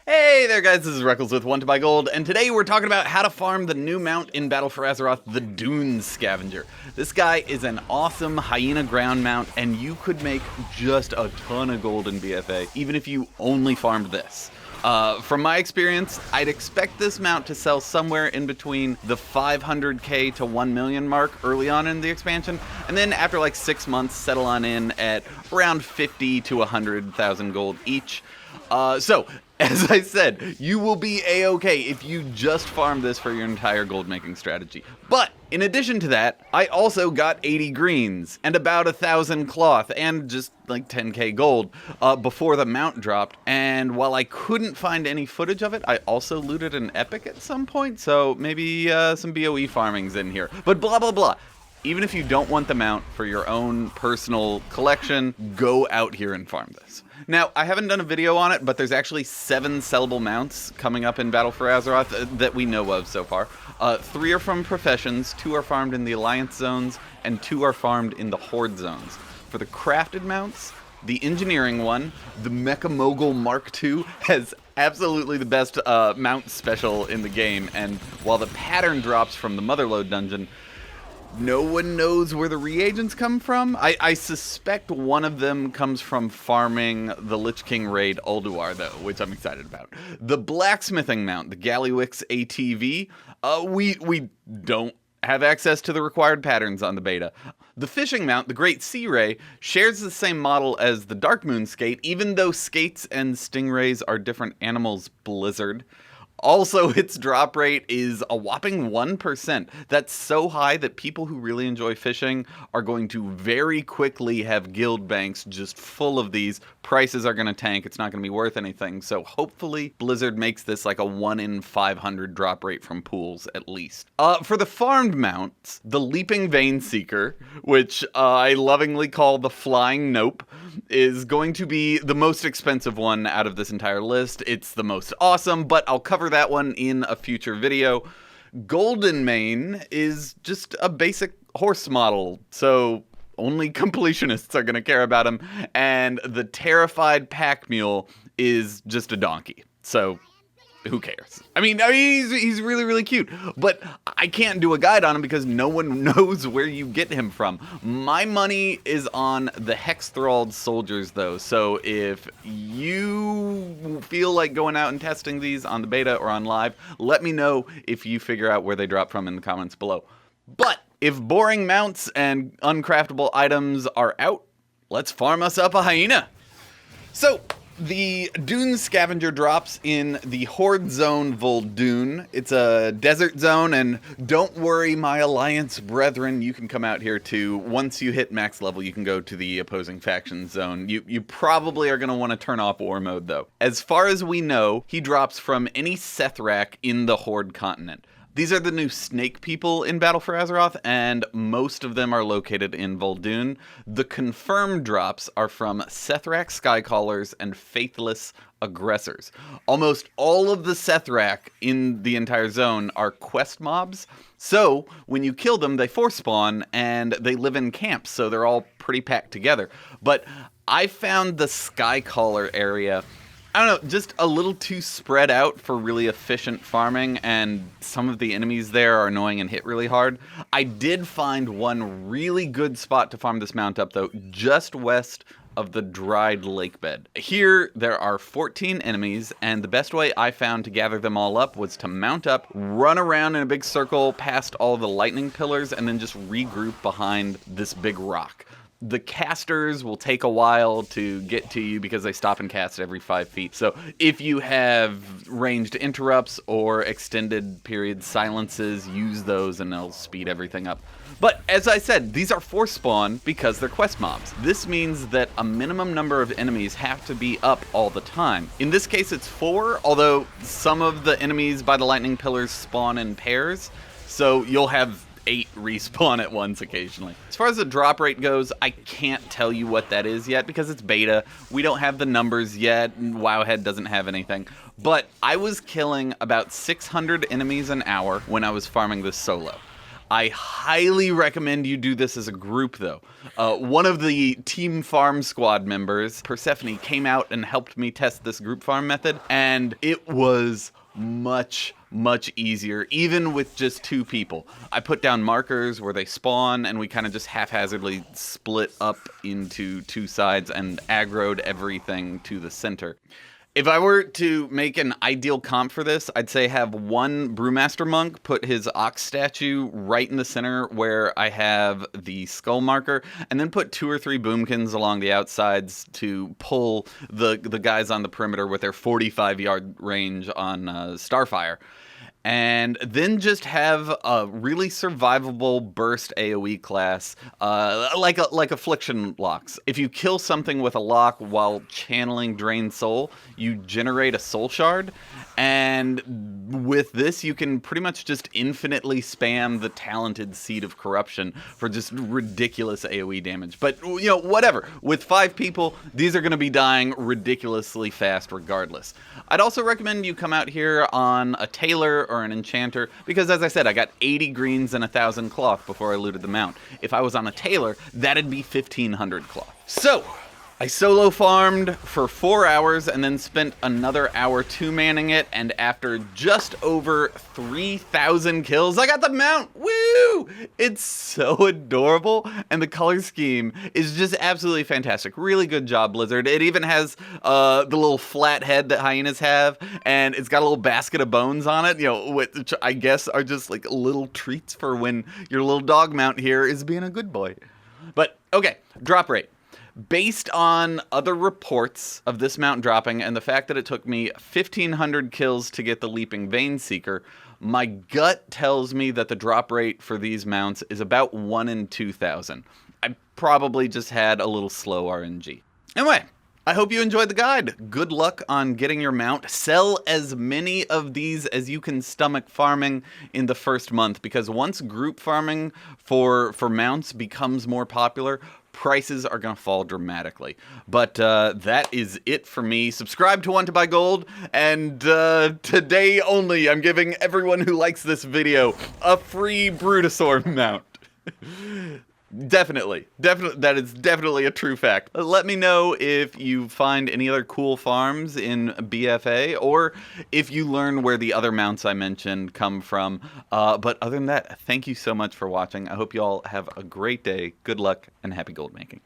Hey there guys, this is Reckles with WTBGold, and today we're talking about how to farm the new mount in Battle for Azeroth, the Dune Scavenger. This guy is an awesome hyena ground mount, and you could make just a ton of gold in BFA, even if you only farmed this. From my experience, I'd expect this mount to sell somewhere in between the 500k to 1 million mark early on in the expansion, and then after like 6 months settle on in at around 50 to 100,000 gold each. So, as I said, you will be a-okay if you just farm this for your entire gold making strategy. But, in addition to that, I also got 80 greens, and about 1,000 cloth, and just like 10k gold, before the mount dropped. And while I couldn't find any footage of it, I also looted an epic at some point, so maybe some BOE farming's in here. But blah blah blah. Even if you don't want the mount for your own personal collection, go out here and farm this. Now, I haven't done a video on it, but there's actually 7 sellable mounts coming up in Battle for Azeroth that we know of so far. 3 are from professions, 2 are farmed in the Alliance zones, and 2 are farmed in the Horde zones. For the crafted mounts, the engineering one, the Mecha-Mogul Mk2, has absolutely the best mount special in the game, and while the pattern drops from the MOTHERLOAD dungeon, no one knows where the reagents come from. I suspect one of them comes from farming the Lich King raid Ulduar, though, which I'm excited about. The blacksmithing mount, the Gallywix ATV, we don't have access to the required patterns on the beta. The fishing mount, the Great Sea Ray, shares the same model as the Darkmoon Skate, even though skates and stingrays are different animals, Blizzard. Also, its drop rate is a whopping 1%. That's so high that people who really enjoy fishing are going to very quickly have guild banks just full of these. Prices are going to tank. It's not going to be worth anything. So hopefully Blizzard makes this like a 1 in 500 drop rate from pools at least. For the farmed mounts, the Leaping Vein Seeker, which I lovingly call the Flying Nope, is going to be the most expensive one out of this entire list. It's the most awesome, but I'll cover that one in a future video. Golden Mane is just a basic horse model, so only completionists are going to care about him, and the Terrified Pack Mule is just a donkey, so who cares? I mean he's really, really cute, but I can't do a guide on him because no one knows where you get him from. My money is on the Hex-Thralled soldiers, though, so if you feel like going out and testing these on the beta or on live, let me know if you figure out where they drop from in the comments below. But if boring mounts and uncraftable items are out, let's farm us up a hyena. So, the Dune Scavenger drops in the Horde Zone Vol'dun. It's a desert zone, and don't worry, my Alliance brethren, you can come out here too. Once you hit max level, you can go to the opposing faction zone. You probably are going to want to turn off war mode, though. As far as we know, he drops from any Sethrak in the Horde continent. These are the new snake people in Battle for Azeroth, and most of them are located in Vol'dun. The confirmed drops are from Sethrak Skycallers and Faithless Aggressors. Almost all of the Sethrak in the entire zone are quest mobs, so when you kill them, they force spawn, and they live in camps, so they're all pretty packed together. But I found the Skycaller area, I don't know, just a little too spread out for really efficient farming, and some of the enemies there are annoying and hit really hard. I did find one really good spot to farm this mount up, though, just west of the dried lake bed. Here, there are 14 enemies, and the best way I found to gather them all up was to mount up, run around in a big circle past all the lightning pillars, and then just regroup behind this big rock. The casters will take a while to get to you because they stop and cast every 5 feet. So if you have ranged interrupts or extended period silences, use those and they'll speed everything up. But as I said, these are force spawn because they're quest mobs. This means that a minimum number of enemies have to be up all the time. In this case, it's 4, although some of the enemies by the lightning pillars spawn in pairs. So you'll have 8 respawn at once occasionally. As far as the drop rate goes, I can't tell you what that is yet because it's beta. We don't have the numbers yet, and Wowhead doesn't have anything. But I was killing about 600 enemies an hour when I was farming this solo. I highly recommend you do this as a group, though. One of the Team Farm Squad members, Persephone, came out and helped me test this group farm method, and it was much easier, even with just 2 people. I put down markers where they spawn, and we kind of just haphazardly split up into 2 sides and aggroed everything to the center. If I were to make an ideal comp for this, I'd say have one Brewmaster Monk put his ox statue right in the center where I have the skull marker, and then put 2 or 3 boomkins along the outsides to pull the guys on the perimeter with their 45-yard range on Starfire. And then just have a really survivable burst AoE class, like Affliction locks. If you kill something with a lock while channeling Drain Soul, you generate a Soul Shard. And with this, you can pretty much just infinitely spam the Talented Seed of Corruption for just ridiculous AoE damage. But, you know, whatever. With 5 people, these are going to be dying ridiculously fast regardless. I'd also recommend you come out here on a Tailor or an Enchanter, because as I said, I got 80 greens and 1,000 cloth before I looted the mount. If I was on a Tailor, that'd be 1,500 cloth. So, I solo farmed for 4 hours and then spent another hour 2-manning it, and after just over 3,000 kills, I got the mount! Woo! It's so adorable, and the color scheme is just absolutely fantastic. Really good job, Blizzard. It even has the little flat head that hyenas have, and it's got a little basket of bones on it, you know, which I guess are just like little treats for when your little dog mount here is being a good boy. But, okay, drop rate. Based on other reports of this mount dropping and the fact that it took me 1,500 kills to get the Leaping Vein Seeker, my gut tells me that the drop rate for these mounts is about 1 in 2,000. I probably just had a little slow RNG. Anyway, I hope you enjoyed the guide. Good luck on getting your mount. Sell as many of these as you can stomach farming in the first month, because once group farming for mounts becomes more popular, prices are going to fall dramatically. But that is it for me. Subscribe to Want to Buy Gold, and today only I'm giving everyone who likes this video a free Brutosaur mount. Definitely, that is definitely a true fact. Let me know if you find any other cool farms in BFA, or if you learn where the other mounts I mentioned come from. But other than that, thank you so much for watching. I hope you all have a great day. Good luck and happy gold making.